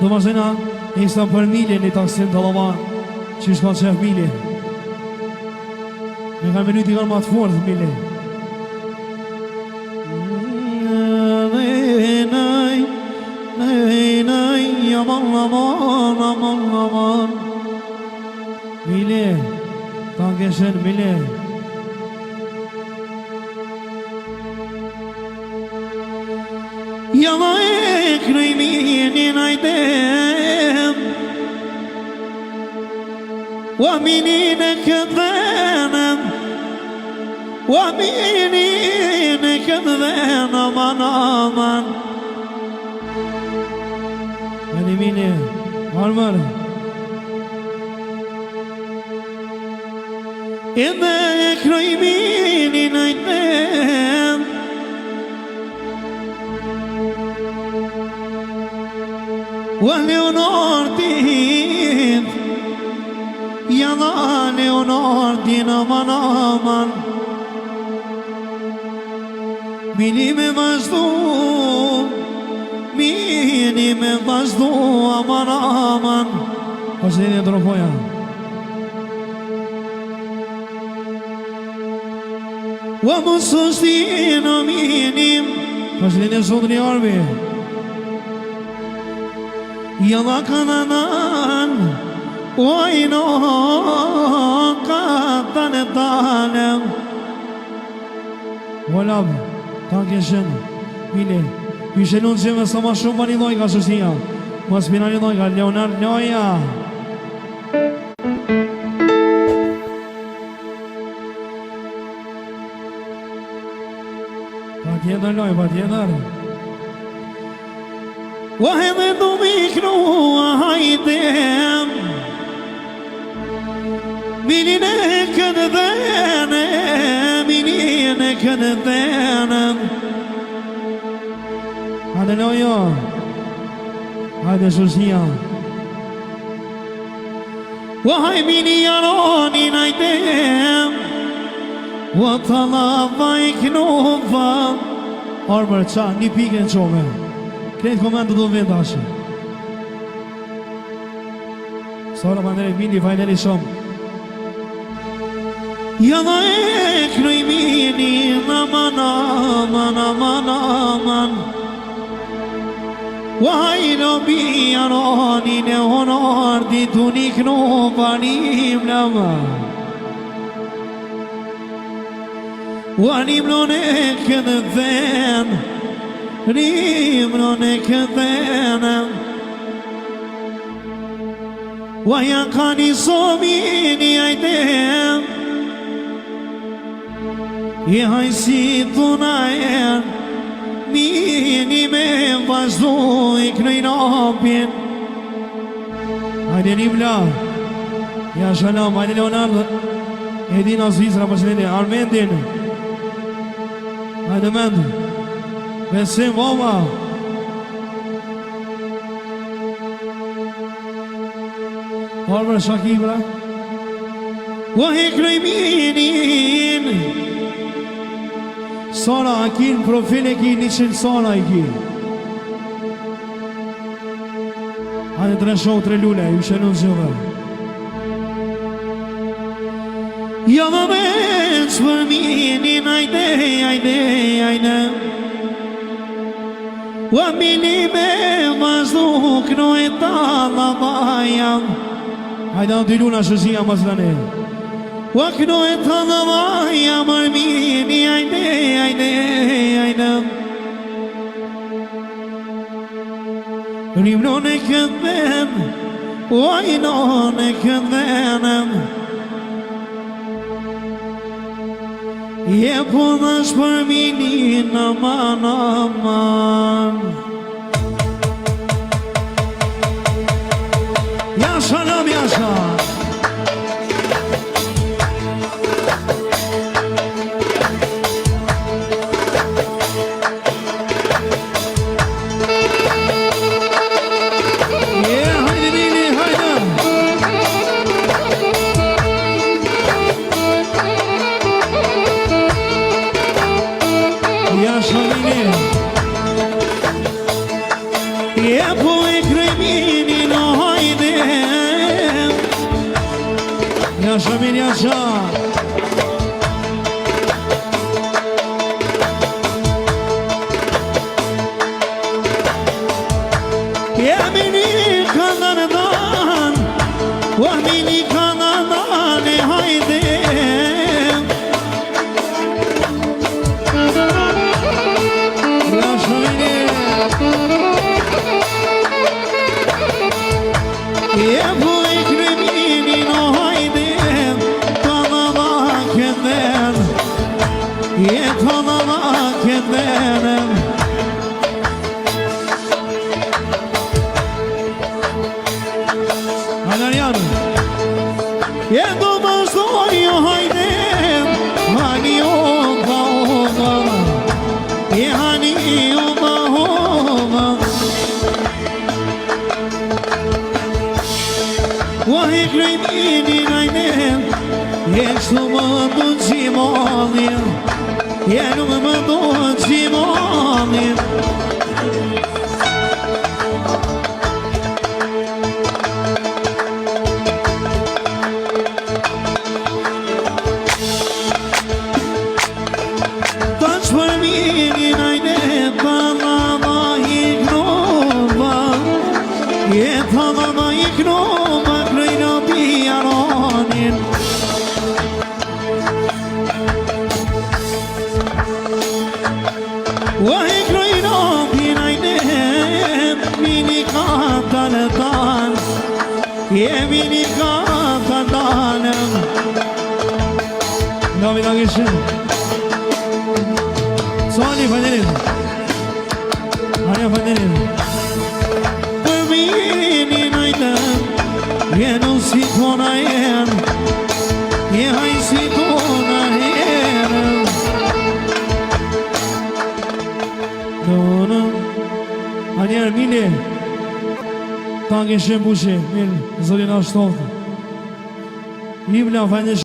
Do më zena, isa për milje një taksim të lavan, që shka qef milje. Me kanë venu t'i kanë ma të fortë, milje. Aman, milje, ta ngeshen, milje. Yana ekremini najdem Wa minine këdhenem Wa minine këdhenem Aman Hadi mine Armar Yana ekremini najdem Wa Leonardin Yana Leonardin aman Mini me vazhdu aman Paseni e dropoja Wa musostin aminim Paseni e sotri arbi Yana kananan Oyno katane tanem Volab Ta keshen Mile Ishenun qeme sa ma shumë Bani lojka shështia Mas pinani lojka Leonard Loja Pa tjetër loj Pa tjetër Wahed du mikru hajdem Minine këdhenem Hajde lojo Hajde shusija Wahaj mini jaroni najdem Wa talavaj knufa Armër qa një pike në qome Kretë komendë do vend ashe Sora banderit mindi fajneri shumë Yana ekremini aman Wajno bi aroni ne honor di tunik no panim nama Wanim no ne këdhen Rimno ne këdhen Waja kani somini ajdem I hajsi tunajen Mini me vazhdu I knojnë apin Hajde Nimla Ja shalom, hajde Leonard Edina Zvizra përshëndetje Armendin Hajde mend Besim voma Armër Shakibra Wahe krejminin Sara Akin, profil e ki, 100 Sara i ki Hajde 3 show, 3 lule, ju shenun zhjove Ja dhe veç për minin, ajde Wa mini me vazhdu këno e tala bajam Hajde në 2 luna shëzia mazlane Wa këno e tala bajam armini, ajde Rimnon e këndhen, wajnon e këndhenem Je po dhash për minin aman Jasha nëm jasha Je po e kremi Shamir Jasha. Yemini kanardan, vahmini kanardan, haydi. Ya Shamir. Ya bu ekremin o haydi, tanama kenden, ya tanama kenden. Anariano, ya domaz doyo haydi, hani oba oba, ya hani oba oba. Wahi gremini nainem, yesu mando zimonim, yenu mando zimonim. Taç vermini nainem, panama ignova, ye panama ignova. Wahi grino binaynem mini katandan, ye mini katandan. No bir daha geçin. Sani fanelim. Hani fanelim. Bini naydem, ye no sitonayen, ye hay sitonayen. Ani Armine, ta nge shemë bushe, mirë, zorin ashtovë. Ibla, fajnë